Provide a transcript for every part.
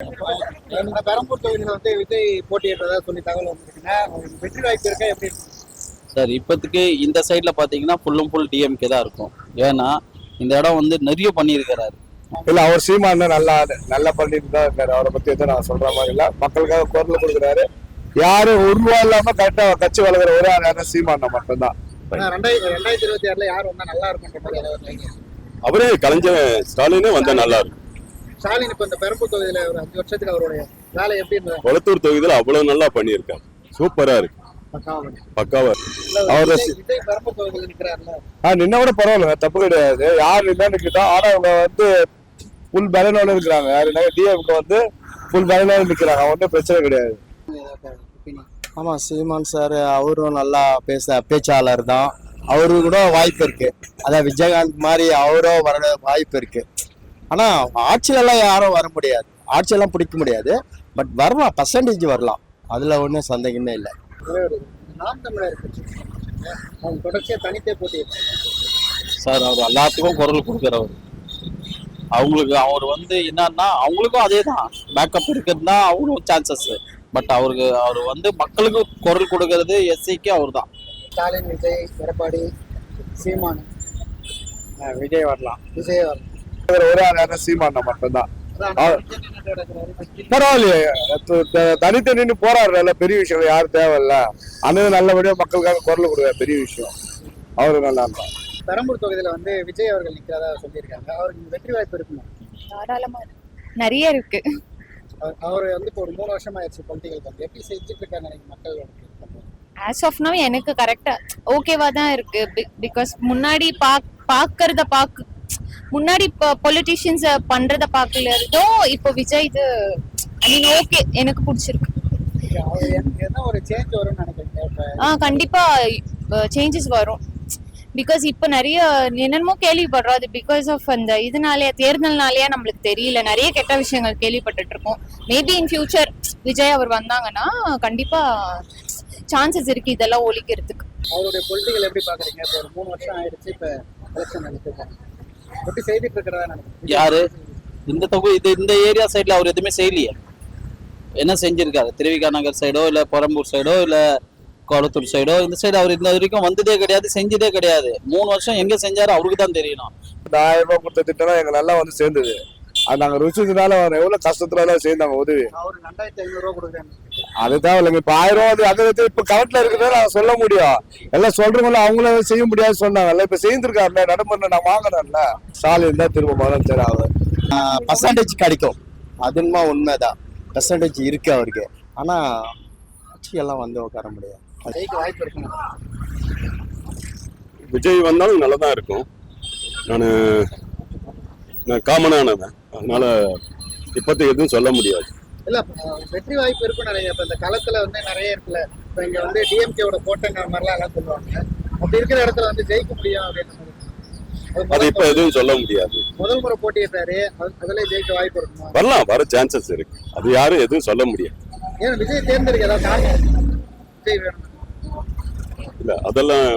பெரம்பூர் தொகுதியில் வந்து விஜய் போட்டியிடுறதா சொல்லி தகவல் வந்திருக்குன்னா வெற்றி வாய்ப்பு இருக்கா எப்படி? சார் இப்போதைக்கு இந்த சைடில் பார்த்தீங்கன்னா ஃபுல் அண்ட் ஃபுல் டிஎம்கே தான் இருக்கும். ஏன்னா இந்த இடம் வந்து நிறைய பண்ணியிருக்கிறாரு. இல்லை, அவர் சீமான் நல்லா பண்ணிட்டு தான் இருக்காரு. அவரை பற்றி எதுவும் நான் சொல்ற மாதிரி இல்லை. மக்களுக்காக குரல் கொடுக்குறாரு. யாரும் ஒரு ரூபா இல்லாம கரெக்டா கட்சி வளர்க்குற ஒரே ஆள் சீமான் மட்டும்தான். 2026 யார் வந்தா நல்லா இருக்கும்? அவரே கலைஞர் ஸ்டாலினே வந்தா நல்லா இருக்கும். ஸ்டாலின் இப்ப இந்த பெரம்பூர் தொகுதியில ஒரு 5 வருஷத்துக்கு அவருடைய வேலை எப்படி இருந்தது? கொளத்தூர் தொகுதியில அவ்வளவு நல்லா பண்ணியிருக்காரு. சூப்பரா இருக்கு, பக்காவா. அவர் பெரம்பூர் தொகுதியில் நிக்கிறாருல, நின்ன கூட பரவாயில்ல, தப்பு கிடையாது. யார் நின்னு கிட்டா, ஆனா அவங்க வந்து ஃபுல் பேலனோட இருக்கிறாங்க. யாருன்னா டிஎம்கே வந்து ஃபுல் பேலனோட நிக்கிறாங்க. அவங்க பிரச்சனை கிடையாது. ஆமா, சீமான் சார் அவரும் நல்லா பேச்சாளர் தான். அவரு கூட வாய்ப்பு இருக்கு. அதான் விஜயகாந்த் மாதிரி அவரும் வர வாய்ப்பு இருக்கு. ஆனா ஆட்சியெல்லாம் யாரும் வர முடியாது, ஆட்சியெல்லாம் பிடிக்க முடியாது. பட் வரலாம், பர்சன்டேஜ் வரலாம், அதுல ஒன்றும் சந்தேகமே இல்லை. நாம் தமிழர் கட்சி அவங்க தொடர்ச்சியா தனித்தே போட்டி சார் அவர் எல்லாத்துக்கும் குரல் கொடுக்குறவர். அவங்களுக்கு அவர் வந்து என்னன்னா அவங்களுக்கும் அதே தான் பேக்கப் இருக்கிறது தான் அவரும் சான்சஸ். பட் அவர் வந்து மக்களுக்கு குரல் கொடுக்கறது எஸ்சிக்கு அவர் தான். ஸ்டாலின், விஜய், எடப்பாடி, சீமான். விஜய் வரலாம். ஒரே ஆள் சீமான் மட்டும்தான். பரவாயில்லையே, தனித்தனி போராடுறல பெரிய விஷயம். யாரும் தேவையில்ல, அண்ணன் நல்லபடியா மக்களுக்காக குரல் கொடுக்க பெரிய விஷயம். அவரு நல்லா இருந்தா. பெரம்பூர் தொகுதியில வந்து விஜய் அவர்கள் நிக்கிறதா சொல்லியிருக்காங்க. அவருக்கு வெற்றி வாய்ப்பு இருக்குமா? தாராளமா நிறைய இருக்கு. அவர் வந்து இப்போ ஒரு 3 வருஷமா ஆயிடுச்சு பொலிட்டிக்கல் வந்து எப்படி செஞ்சுட்டு இருக்காங்க மக்கள்? ஆஸ் ஆஃப் நவ் எனக்கு கரெக்டா ஓகேவா தான் இருக்கு. பிகாஸ் முன்னாடி முன்னாடி பொலிட்டிஷியன்ஸ் பண்றத பாக்கலதோ இப்போ விஜய் இது ஐ மீன் ஓகே, எனக்கு பிடிச்சிருக்கு. ஒரு சேஞ்ச் வரும்னு நினைக்கிறேன். கண்டிப்பா சேஞ்சஸ் வரும். பிகாஸ் இப்போ நிறைய என்னென்னமோ கேள்விப்படுறோம். அது பிகாஸ் ஆஃப் அந்த இதனாலே தேர்தல்னாலேயே நம்மளுக்கு தெரியல, நிறைய கெட்ட விஷயங்கள் கேள்விப்பட்டுட்டு இருக்கோம். மேபி இன் ஃபியூச்சர் விஜய் அவர் வந்தாங்கன்னா கண்டிப்பா சான்சஸ் இருக்கு இதெல்லாம் ஒழிக்கிறதுக்கு. அவருடைய பொலிட்டிக்கல் எப்படி பாக்குறீங்க? இப்போ ஒரு 3 வருஷம் ஆயிடுச்சு, இப்ப எலெக்ஷன் நடக்குது, எப்படி செய்துட்டு இருக்கிறதா நினைக்கிறேன்? யாரு இந்த ஏரியா சைட்ல அவர் எதுவுமே செய்யலையே. என்ன செஞ்சிருக்காரு? திருவிகா நகர் சைடோ இல்ல பெரம்பூர் சைடோ இல்ல கொளத்தூர் சைடோ, இந்த சைடு அவர் இந்த வரைக்கும் வந்ததே கிடையாது, செஞ்சதே கிடையாது. 3 வருஷம் எங்க செஞ்சாரு அவருக்கு தான் தெரியணும். 1000 ரூபாய் கொடுத்த திட்டம் எங்க நல்லா வந்து சேர்ந்தது. அது நாங்க ருசினால எவ்வளவு கஷ்டத்துல சேர்ந்தாங்க உதவி. அவரு 2500 ரூபாய் கொடுக்குறாங்க. அதுதான் இல்லைங்க. இப்ப 1000 ரூபாய் அதை வச்சு இப்ப கரெக்ட்ல இருக்குதான் நான் சொல்ல முடியும். எல்லாம் சொல்றவங்கள அவங்களும் செய்ய முடியாது சொன்னாங்கல்ல. இப்ப செய்திருக்காருல, நடைமுறை நான் வாங்கினேன்ல. ஸ்டாலின் தான் திரும்ப முதலமைச்சர் ஆகும். பர்சன்டேஜ் கிடைக்கும், அதுமா உண்மைதான். பர்சன்டேஜ் இருக்கு அவருக்கு. ஆனா ஆட்சியெல்லாம் வந்து உட்கார முடியாது. வாய்ப்பு இருக்கு. விஜய் வந்தாலும் நல்லதான் இருக்கும். நான் காமனானவன், அதனால இப்போதைக்கு எதுவும் சொல்ல முடியாது. இல்ல, வெற்றி வாய்ப்பு இருக்குன்னு நினைக்கிறேன். இப்ப இந்த களத்துல வந்து நிறைய இருக்குல்ல. இப்ப இங்க வந்து டிஎம்கேவோட கோட்டைங்கிற மாதிரிலாம் எல்லாம் சொல்லுவாங்க. அப்படி இருக்கிற இடத்துல வந்து ஜெயிக்க முடியும் அப்படின்னு அது இப்ப எதுவும் சொல்ல முடியாது. முதல் முறை போட்டியிட்டாரு, அதுல ஜெயிக்க வாய்ப்பு இருக்குமா? வரலாம், வர சான்சஸ் இருக்கு. அது யாரும் எதுவும் சொல்ல முடியாது. ஏன்னா விஜய் தேர்ந்தெடுக்க ஏதாவது காரணம்? விஜய் வேணும் இல்ல, அதெல்லாம்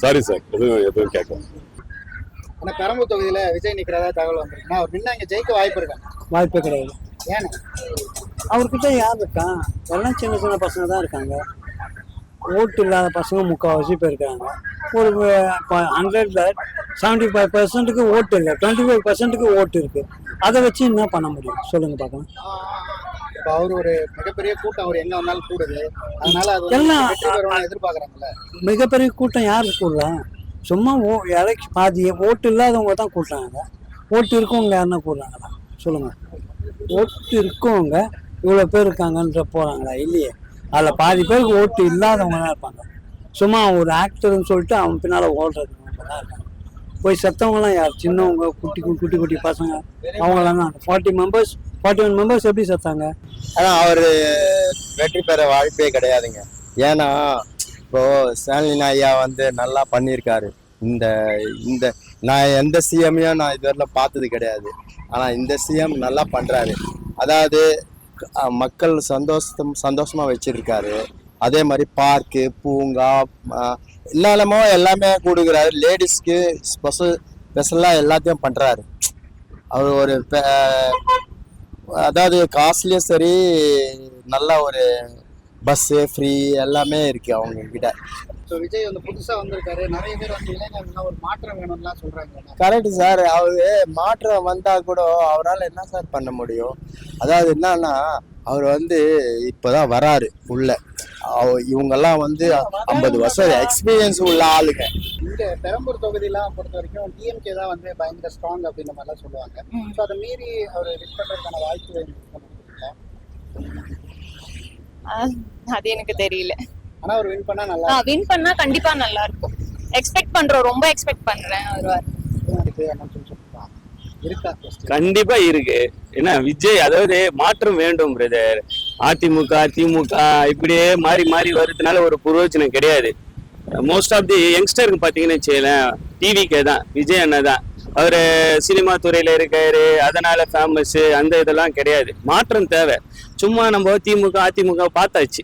சாரி சார், எதுவும் கேட்கலாம். ஆனா பெரம்பூர் தொகுதியில விஜய் நிக்கிறதா தகவல் வந்திருக்குன்னா அவர் நின்னா இங்க ஜெயிக்க வாய்ப்பு இருக்காங்க? வாய்ப்பே கிடையாது. ஏன்னா அவர்கிட்ட யார் இருக்கான்? எல்லாம் சின்ன சின்ன பசங்க தான் இருக்காங்க. ஓட்டு இல்லாத பசங்க 3/4 பேர் இருக்காங்க. ஒரு 100ல 75% ஓட்டு இல்லை, 25% ஓட்டு இருக்கு. அதை வச்சு என்ன பண்ண முடியும் சொல்லுங்க பார்க்கலாம். இப்ப அவரு ஒரு மிகப்பெரிய கூட்டம், அவர் எங்க வந்தாலும் கூடுது. அதனால அது எல்லாம் எதிர்பார்க்கறாங்கல்ல. மிகப்பெரிய கூட்டம் யாருக்கு கூடலாம்? சும்மா பாதி ஓட்டு இல்லாதவங்க தான் கூட்டுறாங்க. ஓட்டு இருக்கவங்க யாருன்னா கூடுறாங்களா சொல்லுங்க? ஓட்டு இருக்கவங்க இவ்வளோ பேர் இருக்காங்கன்ற போறாங்களா? இல்லையே. அதில் பாதி பேருக்கு ஓட்டு இல்லாதவங்க தான் இருப்பாங்க. சும்மா ஒரு ஆக்டர்னு சொல்லிட்டு அவன் பின்னால் ஓடுறதுக்கு தான் இருக்காங்க. போய் செத்தவங்களாம் யார்? சின்னவங்க, குட்டி பசங்க, அவங்களாம் தான். 41 மெம்பர்ஸ் எப்படி செத்தாங்க? ஆனால் அவர் வெற்றி பெற வாய்ப்பே கிடையாதுங்க. ஏன்னா இப்போ ஸ்டாலின் ஐயா வந்து நல்லா பண்ணியிருக்காரு. இந்த நான் எந்த சிஎம்மையும் நான் இதுவரை பார்த்தது கிடையாது. ஆனால் இந்த சிஎம் நல்லா பண்ணுறாரு. அதாவது மக்கள் சந்தோஷமா வச்சிருக்காரு. அதே மாதிரி பார்க்கு, பூங்கா, எல்லாமே கொடுக்குறாரு. லேடிஸ்க்கு ஸ்பெஷலாக எல்லாத்தையும் பண்ணுறாரு. அவர் அதாவது காஸ்ட்லியும் சரி, நல்ல ஒரு பஸ்ஸு ஃப்ரீ எல்லாமே இருக்கு அவங்க கிட்ட. ஸோ விஜய் வந்து புதுசா வந்திருக்காரு, நிறைய பேர் வந்து இளைஞர்கள்லாம் ஒரு மாற்றம் வேணும்லாம் சொல்றாங்க. Correct sir. அவரு மாற்றம் வந்தா கூட அவரால் என்ன சார் பண்ண முடியும்? அதாவது என்னன்னா, அவர் வந்து இப்போதான் வராரு உள்ள. இவங்கெல்லாம் வந்து 50 வருஷம் எக்ஸ்பீரியன்ஸ் உள்ள ஆளுங்க. இங்க பெரம்பூர் தொகுதியெல்லாம் பொறுத்த வரைக்கும் டிஎம்கே தான் வந்து பயங்கர ஸ்ட்ராங் அப்படின்ற மாதிரிலாம் சொல்லுவாங்க. ஸோ அதை மீறி அவர் வின் பண்றதுக்கான வாய்ப்பு இருக்கா? அது எனக்கு தெரியல. ஆனா அவர் வின் பண்ணா நல்லா வின் பண்ணா கண்டிப்பா நல்லா இருக்கும். எக்ஸ்பெக்ட் பண்றோம், ரொம்ப எக்ஸ்பெக்ட் பண்றேன். இருக்கா? கண்டிப்பா இருக்கு. ஏன்னா விஜய் அதாவது மாற்றம் வேண்டும் பிரதர். அதிமுக திமுக இப்படியே மாறி மாறி வருதுனால ஒரு பிரயோஜனம் கிடையாது. மோஸ்ட் ஆஃப் தி யங்ஸ்டருக்கு பாத்தீங்கன்னு வச்சுக்கலேன், டிவிக்கே தான், விஜய் அண்ணா தான். அவரு சினிமா துறையில இருக்காரு, அதனால ஃபேமஸ், அந்த இதெல்லாம் கிடையாது. மாற்றம் தேவை. சும்மா நம்ம திமுக அதிமுக பார்த்தாச்சு,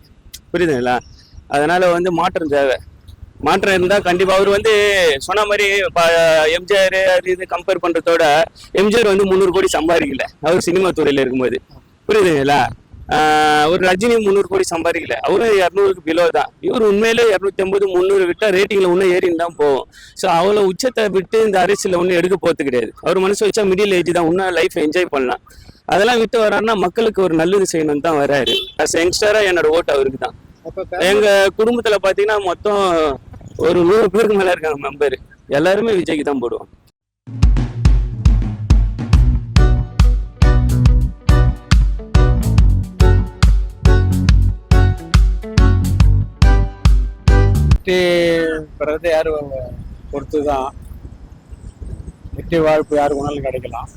புரியுதுங்களா? அதனால வந்து மாற்றம் தேவை. மாற்றம் இருந்தால் கண்டிப்பாக அவர் வந்து சொன்ன மாதிரி எம்ஜிஆர் அது இது கம்பேர் பண்ணுறதோட எம்ஜிஆர் வந்து 300 கோடி சம்பாதிக்கல அவர் சினிமா துறையில் இருக்கும்போது, புரியுதுங்களா? ஒரு ரஜினி 300 கோடி சம்பாதிக்கல, அவரும் 200க்கு பிலோ தான். இவர் உண்மையிலே 250 300 விட்டால் ரேட்டிங்கில் இன்னும் ஏறின்னு தான் போகும். ஸோ அவ்வளோ உச்சத்தை விட்டு இந்த அரசியலில் ஒன்றும் எடுக்க போகிறது கிடையாது. அவர் மனசு வச்சா மிடில் ஏஜ் தான், இன்னும் லைஃப் என்ஜாய் பண்ணலாம். அதெல்லாம் விட்டு வர்றாருன்னா மக்களுக்கு ஒரு நல்லது செய்யணும்னு தான் வர்றாரு. அஸ் யங்ஸ்டராக என்னோட ஓட்டு அவருக்கு தான். எங்க குடும்பத்துல பாத்தீங்கன்னா மொத்தம் ஒரு 100 பேருக்கு மேல இருக்காங்க மெம்பர். எல்லாருமே விஜய்க்கு தான் போடுவோம். வெற்றி யாரு பொறுத்து தான். வெற்றி வாய்ப்பு யாருக்கு வேணாலும் கிடைக்கலாம்.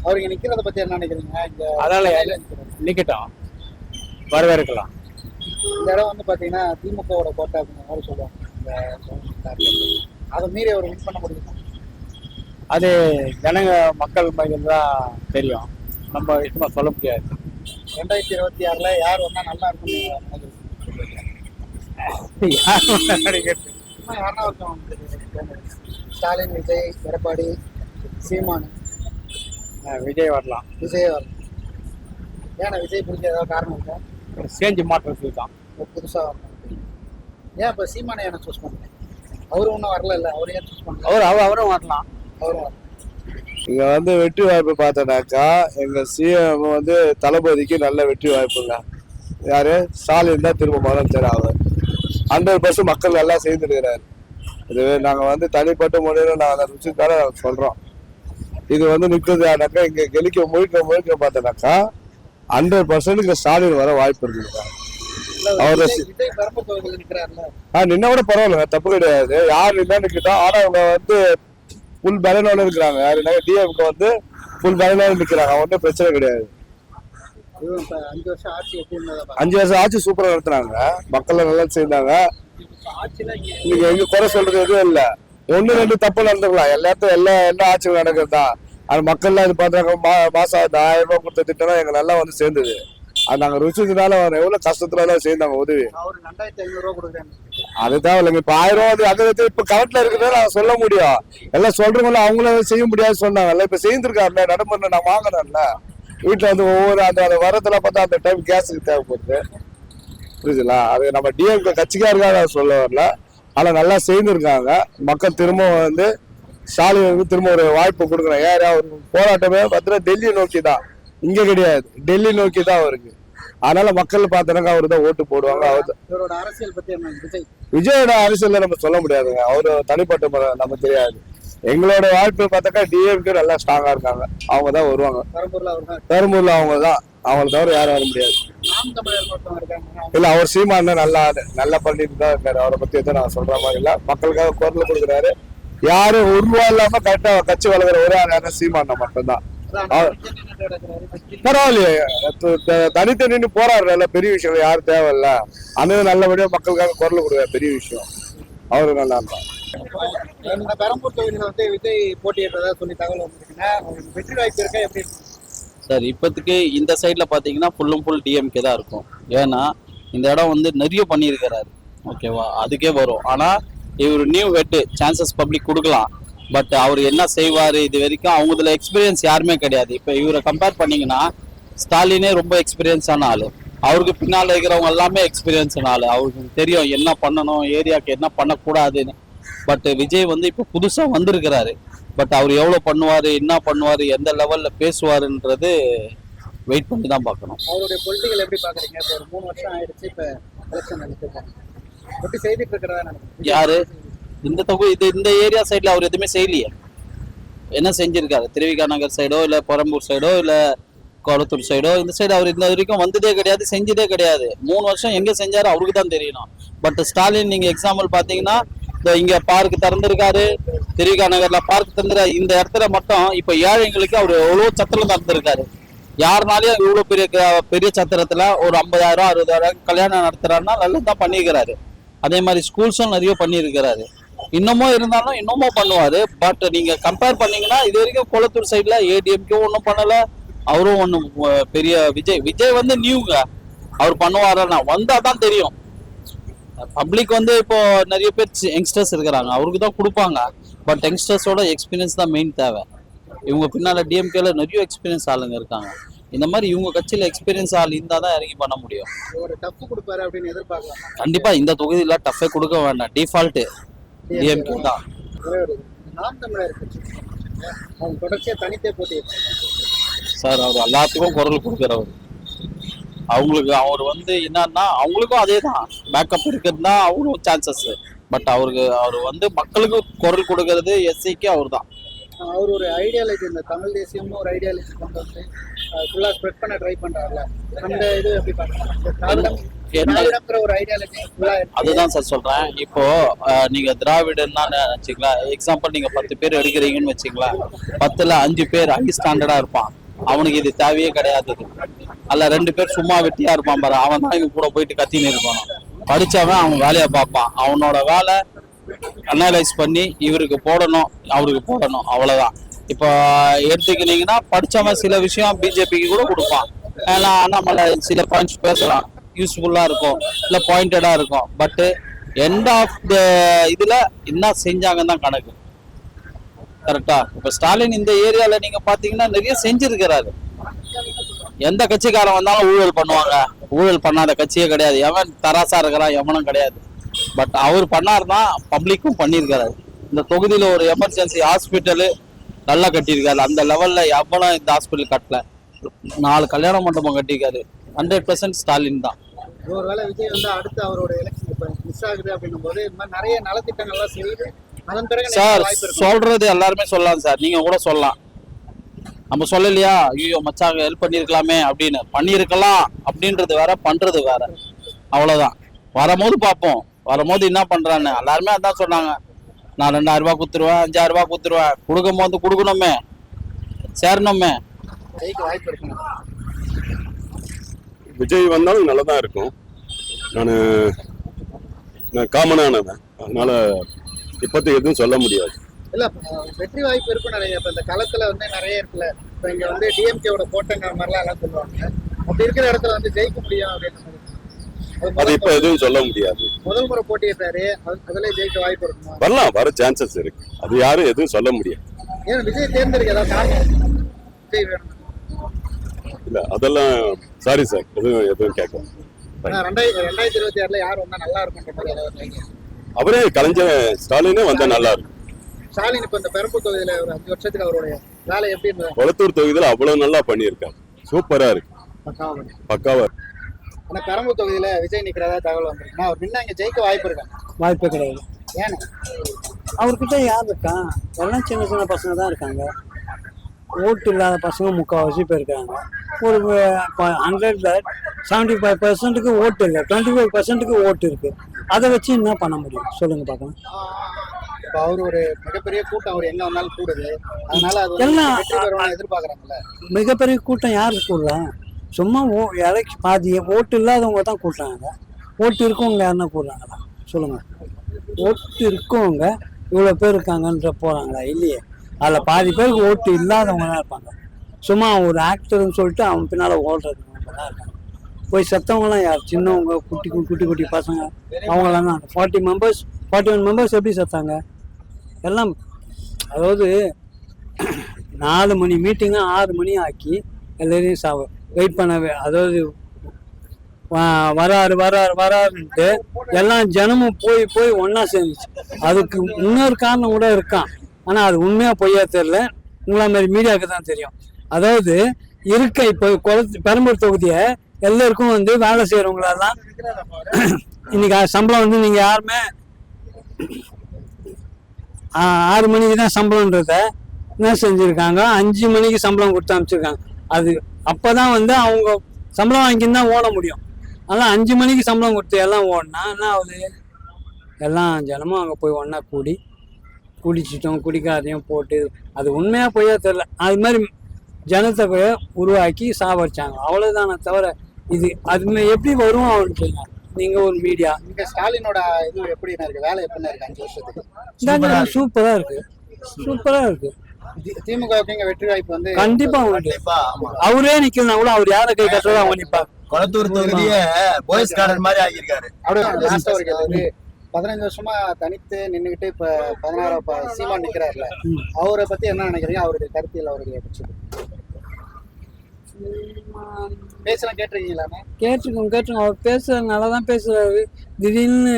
அவருக்கு நிக்கிறத பத்தி என்ன நினைக்கிறீங்க? அதனால நிக்கட்டும், வரவேற்கலாம். இந்த இடம் வந்து பாத்தீங்கன்னா திமுகவோட கோட்டை அப்படிங்கிற மாதிரி சொல்லுவாங்க. அதை மீறி அவர் வின் பண்ண முடியுமா? அது ஜனங்க மக்கள் மையம் தான் தெரியும், நம்ம சும்மா சொல்ல முடியாது. 2026ல யார் வந்தா நல்லா இருக்கும்? ஸ்டாலின், விஜய், எடப்பாடி, சீமான். விஜய் வரலாம். விஜய் வரலாம். ஏன்னா விஜய் பிடிச்ச ஏதாவது காரணம் இருக்கா? சேஞ்ச் மாற்றத்துக்கு தான் புதுசா வரணும். ஏன் இப்ப சீமானை என்ன சூஸ் பண்ணுறேன்? அவரும் ஒன்றும் வரல இல்லை, அவரும் ஏன் சூஸ் பண்ணுறேன்? அவரும் வரலாம். அவரும் வரலாம். இங்க வந்து வெற்றி வாய்ப்பு பார்த்தோன்னாக்கா எங்க சிஎம் வந்து தளபதிக்கு நல்ல வெற்றி வாய்ப்புங்க. யாரு? ஸ்டாலின் தான் திரும்ப முதலமைச்சர் ஆவார். 100% மக்கள் நல்லா செய்துருக்கிறாரு. இது நாங்க வந்து தனிப்பட்ட முறையில் நாங்கள் அதை ருச்சிக்காக சொல்றோம். இது வந்து நிற்கிறதானாக்கா இங்க கெளிக்க முழுக்க பார்த்தோன்னாக்கா 100% ஸ்டாலின் வர வாய்ப்பு இருக்குங்க. நின்ன கூட பரவாயில்ல, தப்பு கிடையாது. யார் நின்னா நிக்கட்டும். ஆனா அவங்க வந்து ஃபுல் பலனோட இருக்கிறாங்க. யாருன்னா டிஎம்கே வந்து ஃபுல் பலனோட நிக்கிறாங்க. ஒன்றும் பிரச்சனை கிடையாது. 5 வருஷம் ஆட்சி சூப்பரா நடத்துனாங்க. மக்கள் நல்லா செய்தாங்க. நீங்க எங்க குறை சொல்றது எதுவும் இல்ல. 1-2 தப்பு நடந்துக்கலாம். எல்லா ஆட்சியும் நடக்கிறது தான். அது மக்கள்லாம் இது பாத்தாங்க. மாசம் 1000 ரூபாய் கொடுத்த திட்டம் எங்க நல்லா வந்து சேர்ந்தது. அது நாங்க ருசினால எவ்வளவு கஷ்டத்துல செய்தாங்க உதவி. அதுதான் இல்லைங்க. இப்ப 1000 ரூபாய் அதை வச்சு இப்ப கரண்ட்ல இருக்கிறத நான் சொல்ல முடியும். எல்லாம் சொல்றவங்களும் அவங்களும் செய்ய முடியாது சொன்னாங்கல்ல. இப்ப செய்திருக்காருல்ல, நடைமுறை நான் வாங்கினேன்ல. வீட்டுல வந்து ஒவ்வொரு அந்த வரத்துல பார்த்தா அந்த டைம் கேஸுக்கு தேவைப்படுது, புரியுதுங்களா? அது நம்ம டிஎம்கே கட்சிக்காருக்காக சொல்ல வரல. ஆனா நல்லா செய்திருக்காங்க. மக்கள் திரும்ப வந்து ஸ்டாலினுக்கு திரும்ப ஒரு வாய்ப்பு கொடுக்குறேன். யார் அவர் போராட்டமே பார்த்தா டெல்லி நோக்கி தான், இங்க கிடையாது, டெல்லி நோக்கி தான் அவருக்கு. அதனால மக்கள் பார்த்தோன்னா அவரு தான் ஓட்டு போடுவாங்க. அவர் அரசியல் பத்தி விஜயோட அரசியல் நம்ம சொல்ல முடியாதுங்க. அவரு தனிப்பட்ட முறை நமக்கு தெரியாது. எங்களோட வாய்ப்பு பார்த்தாக்கா டிஎம்கே நல்லா ஸ்ட்ராங்கா இருக்காங்க. அவங்க தான் வருவாங்க. பெரம்பூர்ல அவங்க தான், அவங்களை தவிர யாரும் வர முடியாது. இல்ல, அவர் சீமான் நல்லா பண்ணிட்டு தான் இருக்காரு. அவரை பத்தி எதுவும் நான் சொல்ற மாதிரி இல்ல. மக்களுக்காக குரல் கொடுக்குறாரு. யாரும் உருவா இல்லாம கரெக்டா கட்சி வளர்க்குற ஒரே ஆள் சீமான் மட்டும்தான். பரவாயில்லையே, தனித்தனி போராடுற பெரிய விஷயம். யாரும் தேவையில்ல. அந்த நல்லபடியா மக்களுக்காக குரல் கொடுக்குற பெரிய விஷயம். அவரு நல்லா இருந்தா. பெரம்பூர் தொகுதியில வந்து விஜய் போட்டியிடுறதா சொல்லி தகவல் வந்துருக்குன்னா வெற்றி வாய்ப்பு இருக்கா? எப்படி சார்? இப்போதைக்கு இந்த சைட்ல பாத்தீங்கன்னா ஃபுல் டிஎம்கே தான் இருக்கும். ஏன்னா இந்த இடம் வந்து நிறைய பண்ணியிருக்கிறாரு, ஓகேவா? அதுக்கே வரும். ஆனா இவர் நியூ ஹெட் சான்சஸ் பப்ளிக் கொடுக்கலாம். பட் அவர் என்ன செய்வார் இது வரைக்கும் அவங்களதுல எக்ஸ்பீரியன்ஸ் யாருமே கிடையாது. இப்போ இவரை கம்பேர் பண்ணீங்கன்னா ஸ்டாலினே ரொம்ப எக்ஸ்பீரியன்ஸான ஆள், அவருக்கு பின்னால் இருக்கிறவங்க எல்லாமே எக்ஸ்பீரியன்ஸான ஆள், அவருக்கு தெரியும் என்ன பண்ணணும், ஏரியாவுக்கு என்ன பண்ணக்கூடாதுன்னு. பட் விஜய் வந்து இப்போ புதுசாக வந்திருக்கிறாரு. பட் அவர் எவ்வளோ பண்ணுவார், என்ன பண்ணுவார், எந்த லெவலில் பேசுவாருன்றது வெயிட் பண்ணி தான் பார்க்கணும். அவருடைய பொலிட்டிக்கல் எப்படி பாக்குறீங்க? இப்போ ஒரு 3 வருஷம் ஆயிடுச்சு, இப்ப எலெக்ஷன் நடத்திருக்காங்க, எப்படி செய்துட்டு இருக்கிறதா? யாரு இந்த ஏரியா சைடில் அவர் எதுவுமே செய்யலையே. என்ன செஞ்சிருக்காரு? திருவிகா நகர் சைடோ இல்லை பெரம்பூர் சைடோ இல்லை கொளத்தூர் சைடோ இந்த சைடு அவர் இந்த வரைக்கும் வந்ததே கிடையாது, செஞ்சதே கிடையாது. 3 வருஷம் எங்கே செஞ்சாரு அவருக்கு தான் தெரியணும். பட் ஸ்டாலின் நீங்கள் எக்ஸாம்பிள் பார்த்தீங்கன்னா இங்கே பார்க் திறந்திருக்காரு, திருவிகா நகர்ல பார்க் திறந்துருக்காரு. இந்த இடத்துல மட்டும் இப்போ ஏழைங்களுக்கு அவர் எவ்வளோ சத்திரம் திறந்திருக்காரு. யாருனாலையும் இவ்வளோ பெரிய சத்திரத்தில் ஒரு 50,000 60,000 கல்யாணம் நடத்துறாருன்னா நல்லா தான் பண்ணியிருக்கிறாரு. அதே மாதிரி ஸ்கூல்ஸும் நிறைய பண்ணியிருக்கிறாரு. இன்னமும் இருந்தாலும் இன்னமும் பண்ணுவார். பட் நீங்கள் கம்பேர் பண்ணீங்கன்னா இது வரைக்கும் கொளத்தூர் சைடில் ஏடிஎம்கே ஒன்றும் பண்ணலை, அவரும் ஒன்றும் பெரிய விஜய் வந்து நியூங்க, அவர் பண்ணுவாரா வந்தால் தான் தெரியும். பப்ளிக் வந்து இப்போ நிறைய பேர் யங்ஸ்டர்ஸ் இருக்கிறாங்க, அவருக்கு தான் கொடுப்பாங்க. பட் யங்ஸ்டர்ஸோட எக்ஸ்பீரியன்ஸ் தான் மெயின் தேவை. இவங்க பின்னால் டிஎம்கேல நிறைய எக்ஸ்பீரியன்ஸ் ஆளுங்க இருக்காங்க. இந்த மாதிரி இவங்க கட்சியில் எக்ஸ்பீரியன்ஸ் ஆள் இருந்தால் தான் இறங்கி பண்ண முடியும். ஒரு டஃப் கொடுப்பாரு அப்படின்னு எதிர்பார்க்கலாம். கண்டிப்பாக இந்த தொகுதியில் டஃபே கொடுக்க வேண்டாம், டிஃபால்ட்டு டிஎம்கே தான். நாம் தமிழர் கட்சி அவங்க தொடர்ச்சியாக தனித்தே போட்டி சார், அவர் எல்லாத்துக்கும் குரல் கொடுக்குறவர். அவங்களுக்கு அவர் வந்து என்னன்னா அவங்களுக்கும் அதே தான் பேக்கப் இருக்கிறது தான் அவங்களும் சான்சஸ். பட் அவர் வந்து மக்களுக்கு குரல் கொடுக்கறது எஸ்சிக்கு அவர் தான். அவர் ஒரு ஐடியாலஜி, இந்த தமிழ் தேசியம்னு ஒரு ஐடியாலஜி கொண்டு வந்து ஃபுல்லாக ஸ்ப்ரெட் பண்ண ட்ரை பண்ணுறாருல, அந்த இது எப்படி பார்க்கலாம்? ஒரு ஐடியாலஜி அதுதான் சார் சொல்றேன். இப்போ நீங்க திராவிடன்னா வச்சுங்களா, எக்ஸாம்பிள் நீங்க 10 பேர் எடுக்கிறீங்கன்னு வச்சுங்களா, 10ல் 5 பேர் ஹை ஸ்டாண்டர்டா இருப்பான், அவனுக்கு இது தேவையே கிடையாது. அல்ல 2 பேர் சும்மா வெட்டியா இருப்பான் பாரு, அவன் தான் இவங்க கூட போயிட்டு கத்தின்னு இருக்கணும். படிச்சவன் அவன் வேலையை பார்ப்பான், அவனோட வேலை அனலைஸ் பண்ணி இவருக்கு போடணும் அவருக்கு போடணும், அவ்வளவுதான். இப்போ எடுத்துக்கிட்டீங்கன்னா படிச்சவன் சில விஷயம் பிஜேபிக்கு கூட கொடுப்பான், ஏன்னா நம்மள சில பாயிண்ட்ஸ் பேசலாம், யூஸ்ஃபுல்லா இருக்கும், இல்லை பாயிண்டடா இருக்கும். பட் எண்ட் ஆஃப் த இதுல என்ன செஞ்சாங்கன்னு தான் கணக்கு. கரெக்டா? இப்ப ஸ்டாலின் இந்த ஏரியால நீங்க பாத்தீங்கன்னா நிறைய செஞ்சிருக்கிறாரு. எந்த கட்சிக்காரன் வந்தாலும் ஊழல் பண்ணுவாங்க, ஊழல் பண்ணாத கட்சியே கிடையாது. எவன் தராசா இருக்கிறான் எவனும் கிடையாது. பட் அவர் பண்ணாருன்னா பப்ளிக்கும் பண்ணியிருக்காரு. இந்த தொகுதியில ஒரு எமர்ஜென்சி ஹாஸ்பிட்டலு நல்லா கட்டியிருக்காரு, அந்த லெவல்ல எவனும் இந்த ஹாஸ்பிட்டல் கட்டல. 4 கல்யாண மண்டபம் கட்டியிருக்காரு. 100% ஸ்டாலின் தான். ஒருவேளை விஜய் வந்து அடுத்து அவரோட எலெக்ஷன் இப்போ மிஸ் ஆகுது அப்படின்னும் போது இந்த மாதிரி நிறைய நலத்திட்டங்கள்லாம் செய்து அதன் பிறகு சார் சொல்றது எல்லாருமே சொல்லலாம் சார், நீங்க கூட சொல்லலாம். நம்ம சொல்லலையா ஐயோ மச்சாங்க ஹெல்ப் பண்ணியிருக்கலாமே அப்படின்னு, பண்ணியிருக்கலாம் அப்படின்றது வேற, பண்றது வேற, அவ்வளவுதான். வரும்போது பார்ப்போம், வரும்போது என்ன பண்றான்னு. எல்லாருமே அதான் சொன்னாங்க, நான் 2000 ரூபாய் கொடுத்துருவேன், 5000 ரூபாய் கொடுத்துருவேன், கொடுக்கும் போது கொடுக்கணுமே, சேரணுமே. வாய்ப்பு இருக்கணும். விஜய் வந்தாலும் நல்லா தான் இருக்கும். நான் காமனானவன், அதனால இப்போதைக்கு எதுவும் சொல்ல முடியாது. இல்ல வெற்றி வாய்ப்பு இருக்குன்னு நினைக்கிறேன். இப்ப இந்த களத்துல வந்து நிறைய இருக்குல்ல, இப்ப இங்க வந்து டிஎம்கேவோட கோட்டைங்கிற மாதிரிலாம் எல்லாம் சொல்லுவாங்க. அப்படி இருக்கிற இடத்துல வந்து ஜெயிக்க முடியும் அப்படின்னு அது இப்ப எதுவும் சொல்ல முடியாது. முதல் முறை போட்டியிட்டாரு, அதுல ஜெயிக்க வாய்ப்பு இருக்குமா? வரலாம், வர சான்சஸ் இருக்கு. அது யாரும் எதுவும் சொல்ல முடியாது. ஏன் விஜய் தேர்ந்தெடுக்க ஏதாவது காரணம்? விஜய் வேணும் இல்ல அதெல்லாம் சாரி சார், எதுவும் கேட்கலாம். 2026 யார் வந்தா நல்லா இருக்கும்? அவரே கலைஞர் ஸ்டாலினே வந்தா நல்லா இருக்கும். ஸ்டாலின் இப்ப இந்த பெரம்பூர் தொகுதியில ஒரு 5 வருஷத்துக்கு அவருடைய வேலை எப்படி இருந்தது? கொளத்தூர் தொகுதியில அவ்வளவு நல்லா பண்ணியிருக்காரு, சூப்பரா இருக்கு, பக்காவா இருக்கு. ஆனா பெரம்பூர் தொகுதியில விஜய் நிக்கிறதா தகவல் வந்திருக்கு. அவர் நின்னா இங்க ஜெயிக்க வாய்ப்பு இருக்கா? வாய்ப்பே கிடையாது. ஏன்னா அவர்கிட்ட யார் இருக்கான்? எல்லாம் சின்ன சின்ன பசங்க தான் இருக்காங்க. ஓட்டு இல்லாத பசங்க 3/4 பேர் இருக்காங்க. ஒரு 100%க்கு ஓட்டு இல்லை, 25%க்கு ஓட்டு இருக்கு. அதை வச்சு என்ன பண்ண முடியும் சொல்லுங்க பார்க்கலாம். இப்ப அவர் ஒரு மிகப்பெரிய கூட்டம், அவர் எங்க வந்தாலும் கூடுது, அதனால அது எல்லாம் எதிர்பார்க்கறாங்கல்ல. மிகப்பெரிய கூட்டம் யாருக்கு கூடலாம்? சும்மா பாதி ஓட்டு இல்லாதவங்க தான் கூட்டுறாங்க. ஓட்டு இருக்கவங்க யாருன்னா கூடுறாங்களா சொல்லுங்க? ஓட்டு இருக்கவங்க இவ்வளோ பேர் இருக்காங்கன்ற போகிறாங்களா? இல்லையே. அதில் பாதி பேருக்கு ஓட்டு இல்லாதவங்க தான் இருப்பாங்க. சும்மா ஒரு ஆக்டர்னு சொல்லிட்டு அவன் பின்னால் ஓடுறதுக்கு தான் இருக்காங்க. போய் செத்தவங்களாம் யார்? சின்னவங்க, குட்டி பசங்க, அவங்களாம் தான். 41 மெம்பர்ஸ் எப்படி செத்தாங்க? எல்லாம் அதாவது 4 மணி மீட்டிங்கை 6 மணி ஆக்கி எல்லாரையும் வெயிட் பண்ணவே, அதாவது வராருன்ட்டு எல்லாம் ஜனமும் போய் ஒன்றா சேர்ந்துச்சு. அதுக்கு இன்னொரு காரணம் கூட இருக்கான், ஆனால் அது உண்மையாக பொய்யா தெரியல, உங்களா மாதிரி மீடியாவுக்கு தான் தெரியும். அதாவது இப்போ பெரம்பூர் தொகுதியை எல்லாருக்கும் வேலை செய்கிறவங்களெல்லாம் இன்னைக்கு சம்பளம் நீங்கள் யாருமே 6 மணிக்கு தான் சம்பளம்ன்றத என்ன செஞ்சுருக்காங்க, 5 மணிக்கு சம்பளம் கொடுத்து அனுப்பிச்சிருக்காங்க. அது அப்போ தான் அவங்க சம்பளம் வாங்கின்னு தான் ஓட முடியும். அதனால் 5 மணிக்கு சம்பளம் கொடுத்து எல்லாம் ஓடினா என்ன ஆகுது, எல்லாம் ஜனமும் அங்கே போய் ஒன்றா குடிச்சிட்டோம், குடிக்காதையும் போட்டு, அது உண்மையாக போயா தெரில, அது மாதிரி ஜனத்தொகையை உருவாக்கி சாவடிச்சாங்க. அவ்வளோதானே தவிர அது எப்படி வரும் அப்படின்றீங்க நீங்கள் ஒரு மீடியா. இங்க ஸ்டாலினோட இது எப்படி இருக்கு, வேலை எப்படி இருக்கு 5 வருஷத்துக்கு? சூப்பராக இருக்கு. திமுகவுக்கு இங்க வெற்றி வாய்ப்பு கண்டிப்பா உண்டு. அவரே நிக்கலனா கூட அவர் யாரை கை கட்டுறதோ அவங்க நிப்பாங்க. கொளத்தூர் தொகுதியே பாய்ஸ் கார்டன் மாதிரி ஆகியிருக்காரு. 15 வருஷமா தனித்து நின்றுகிட்டு இப்ப 16 சீமான் நிக்கிறாருல, அவரை பத்தி என்ன நினைக்கிறீங்க? அவருடைய கருத்தியல், அவருடைய பேசலாம் கேட்டிருக்கீங்களா? கேட்டிருக்கோம். அவர் பேசுறது நல்லா தான் பேசுறாரு. திடீர்னு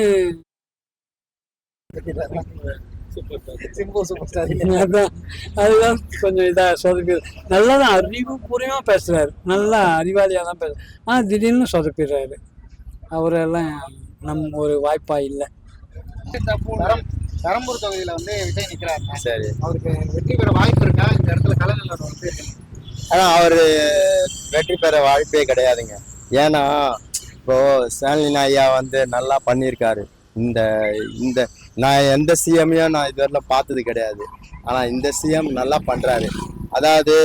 அதுதான் கொஞ்சம் இதாக சொதப்பிடு. நல்லா தான் அறிவுபூர்வமாக பேசுறாரு, நல்லா அறிவாளியாக தான் பேசுறாரு. ஆனால் திடீர்னு சொதப்பிடுறாரு. அவரெல்லாம் நம்ம ஒரு வாய்ப்பா இல்லை. பெரம்பூர் தொகுதியில விஜய் நிக்கிறாரு. சரி, அவருக்கு வெற்றி பெற வாய்ப்பு இருக்கா? இந்த இடத்துல கலைஞர் ஆனா அவரு வெற்றி பெற வாய்ப்பே கிடையாதுங்க. ஏன்னா இப்போ ஸ்டாலின் ஐயா நல்லா பண்ணியிருக்காரு. இந்த நான் எந்த சிஎம்மையும் நான் இதுவரையிலும் பார்த்தது கிடையாது. ஆனா இந்த சிஎம் நல்லா பண்றாரு. அதாவது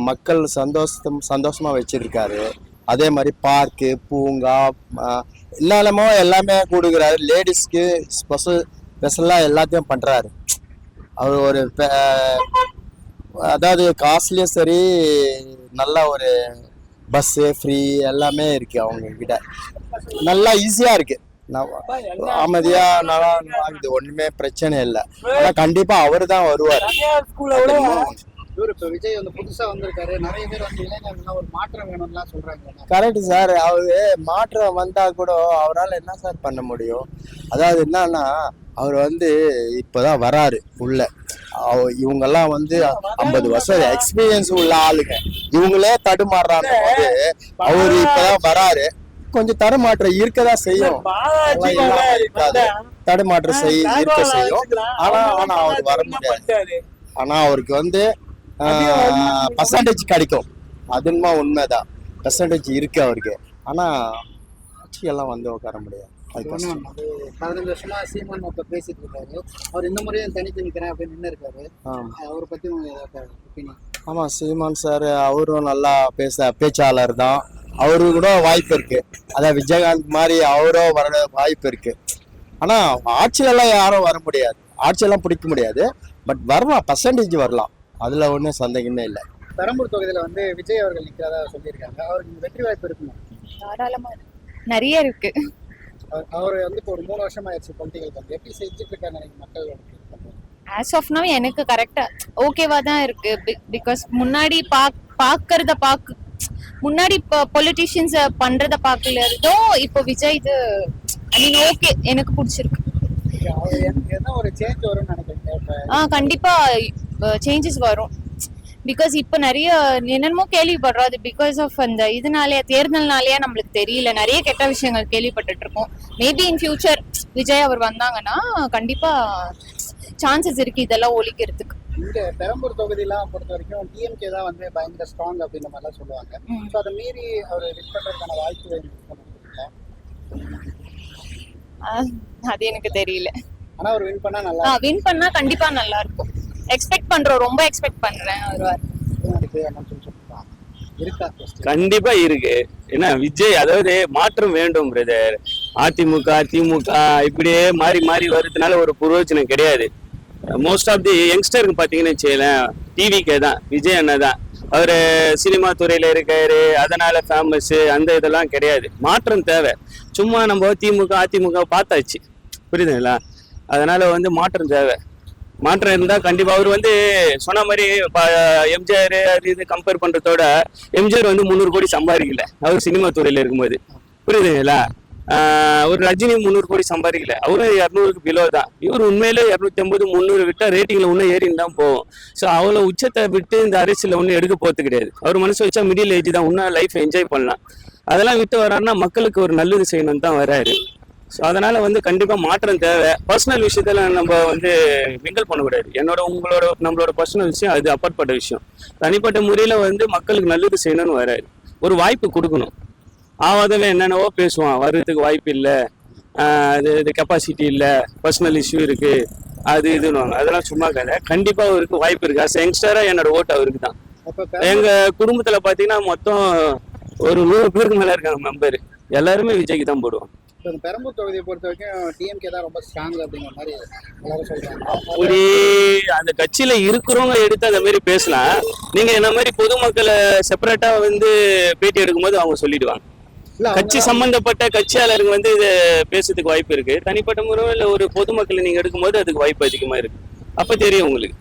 மக்கள் சந்தோஷமா வச்சிருக்காரு. அதே மாதிரி பார்க்கு, பூங்கா, எல்லாமே கொடுக்குறாரு. லேடிஸ்க்கு ஸ்பெஷலாக எல்லாத்தையும் பண்றாரு. அவர் ஒரு அதாவது காஸ்ட்லியும் சரி, நல்ல ஒரு பஸ்ஸு ஃப்ரீ எல்லாமே இருக்கு அவங்க கிட்ட. நல்லா ஈஸியா இருக்கு, அமைதியா நல்லா இது ஒண்ணுமே பிரச்சனை இல்லை. ஆனா கண்டிப்பா அவரு தான் வருவார். விஜய் புதுசா வந்திருக்காரு, நிறைய பேர் இளைஞர்கள் ஒரு மாற்றம் வேணும்னு சொல்றாங்க. Correct sir. அவரு மாற்றம் வந்தா கூட அவரால் என்ன சார் பண்ண முடியும்? அதாவது என்னன்னா, அவர் இப்பதான் வராரு உள்ள. இவங்கெல்லாம் 50 வருஷம் எக்ஸ்பீரியன்ஸ் உள்ள ஆளுங்க. இவங்களே தடுமாறுறாங்க. அவரு இப்பதான் வராரு. கொஞ்சம் தடுமாற்றம் இருக்கதான் செய்யும், தடுமாற்றம் இருக்க செய்யும். ஆனா அவர் வர முடியாது. ஆனா அவருக்கு பர்சன்டேஜ் கிடைக்கும், அதுமா உண்மைதான். பர்சன்டேஜ் இருக்கு அவருக்கு. ஆனா ஆட்சியெல்லாம் உட்கார முடியாது. 15 வருஷமா சீமான் பேசிட்டு இருக்காரு. அவர் இந்த முறையும் தனித்து நிக்கிறேன் அப்படின்னு நின்று இருக்காரு. அவரை பத்தி ஆமா, சீமான் சார் அவரும் நல்லா பேச்சாளர் தான். அவரு கூட வாய்ப்பு இருக்கு. அதான் விஜயகாந்த் மாதிரி அவரும் வர வாய்ப்பு இருக்கு. ஆனா ஆட்சியெல்லாம் யாரும் வர முடியாது, ஆட்சியெல்லாம் பிடிக்க முடியாது. பட் வரலாம், பர்சன்டேஜ் வரலாம், அதுல ஒன்றும் சந்தேகமே இல்லை. பெரம்பூர் தொகுதியில விஜய் அவர்கள் நிற்கிறதா சொல்லியிருக்காங்க. அவருக்கு வெற்றி வாய்ப்பு இருக்குமா? தாராளமா நிறைய இருக்கு. அவர் இப்போ ஒரு 3 வருஷம் ஆயிடுச்சு பொலிட்டிக்கல் எப்படி செஞ்சுட்டு இருக்காங்க மக்கள்? ஆஸ் ஆஃப் நவ் எனக்கு கரெக்டா ஓகேவா தான் இருக்கு. பிகாஸ் முன்னாடி முன்னாடி பொலிட்டிஷியன்ஸ் பண்றத பார்க்கல இருந்தோம். இப்போ விஜய் இது ஓகே, எனக்கு பிடிச்சிருக்கு. ஒரு சேஞ்ச் வரும்னு நினைக்கிறேன். கண்டிப்பா சேஞ்சஸ் வரும். பிகாஸ் இப்போ நிறைய என்னென்னமோ கேள்விப்படுறோம். அது பிகாஸ் ஆஃப் அந்த தேர்தல்னாலேயே நம்மளுக்கு தெரியல, நிறைய கெட்ட விஷயங்கள் கேள்விப்பட்டுட்டு இருக்கோம். மேபி இன் ஃபியூச்சர் விஜய் அவர் வந்தாங்கன்னா கண்டிப்பா சான்சஸ் இருக்கு இதெல்லாம் ஒழிக்கிறதுக்கு. இங்க பெரம்பூர் தொகுதியெல்லாம் பொறுத்த வரைக்கும் டிஎம்கே தான் பயங்கர ஸ்ட்ராங் அப்படின்ற மாதிரிலாம் சொல்லுவாங்க. ஸோ அதை மீறி அவர் வின் பண்றதுக்கான வாய்ப்பு அது எனக்கு தெரியல. ஆனா அவர் வின் பண்ணா கண்டிப்பா நல்லா இருக்கும். எக்ஸ்பெக்ட் பண்றோம், ரொம்ப எக்ஸ்பெக்ட் பண்றேன். கண்டிப்பா இருக்கு. ஏன்னா விஜய், அதாவது மாற்றம் வேண்டும் பிரதர். அதிமுக திமுக இப்படியே மாறி வருதுனால ஒரு பிரயோஜனம் கிடையாது. மோஸ்ட் ஆஃப் தி யங்ஸ்டருக்கு பாத்தீங்கன்னு வச்சுக்கலேன், டிவிக்கே தான், விஜய் அண்ணா தான். அவரு சினிமா துறையில இருக்காரு, அதனால ஃபேமஸ், அந்த இதெல்லாம் கிடையாது. மாற்றம் தேவை. சும்மா நம்ம திமுக அதிமுக பார்த்தாச்சு, புரியுதுங்களா? அதனால மாற்றம் தேவை. மாற்றம் இருந்தா கண்டிப்பா அவர் வந்து சொன்ன மாதிரி எம்ஜிஆர் அது இது கம்பேர் பண்றதோட எம்ஜிஆர் வந்து 300 கோடி சம்பாதிக்கல அவர் சினிமா துறையில இருக்கும்போது, புரியுதுங்களா? ஒரு ரஜினி 300 கோடி சம்பாதிக்கல, அவரும் 200க்கு பிலோ தான். இவர் உண்மையிலே 250 300 விட்டா ரேட்டிங்ல ஒன்னும் ஏறின்னு தான் போகும். ஸோ அவ்வளோ உச்சத்தை விட்டு இந்த அரசியல ஒன்றும் எடுக்க போறது கிடையாது. அவர் மனசு வச்சா மிடில் ஏஜ் தான், இன்னும் லைஃப் என்ஜாய் பண்ணலாம். அதெல்லாம் விட்டு வர்றாருன்னா மக்களுக்கு ஒரு நல்லது செய்யணும்னு தான் வர்றாரு. ஸோ அதனால வந்து கண்டிப்பா மாற்றம் தேவை. பர்சனல் விஷயத்துல நம்ம வந்து மிங்கல் பண்ணக்கூடாது. உங்களோட நம்மளோட பர்சனல் விஷயம் அது அப்பாற்பட்ட விஷயம். தனிப்பட்ட முறையில வந்து மக்களுக்கு நல்லது செய்யணும்னு வர்றாரு. ஒரு வாய்ப்பு கொடுக்கணும். ஆவாதவன் என்னென்னவோ பேசுவான், வர்றதுக்கு வாய்ப்பு இல்லை, இது கெப்பாசிட்டி இல்லை, பர்சனல் இஷ்யூ இருக்கு, அது இதுன்னு. அதெல்லாம் சும்மா கதை. கண்டிப்பா அவருக்கு வாய்ப்பு இருக்கு. அஸ் யங்ஸ்டரா என்னோட ஓட்டு அவருக்கு தான். எங்க குடும்பத்துல பாத்தீங்கன்னா மொத்தம் ஒரு 100 பேருக்கு மேல இருக்காங்க மெம்பர். எல்லாருமே விஜய்க்கு தான் போடுவோம். இந்த பெரம்பூர் தொகுதியை பொறுத்த வரைக்கும் டிஎம்கே தான் ரொம்ப ஸ்ட்ராங் அப்படிங்கிற மாதிரி எல்லாரும் சொல்றாங்க. அப்படி அந்த கட்சியில இருக்கிறவங்க எடுத்து அந்த மாதிரி பேசலாம். நீங்க என்ன மாதிரி பொதுமக்களை செப்பரேட்டா வந்து பேட்டி எடுக்கும்போது அவங்க சொல்லிடுவாங்க. கட்சி சம்பந்தப்பட்ட கட்சியாளருக்கு வந்து இதை பேசுறதுக்கு வாய்ப்பு இருக்கு. தனிப்பட்ட முறையில் ஒரு பொதுமக்களை நீங்க எடுக்கும்போது அதுக்கு வாய்ப்பு அதிகமா இருக்கு. அப்ப தெரியும் உங்களுக்கு.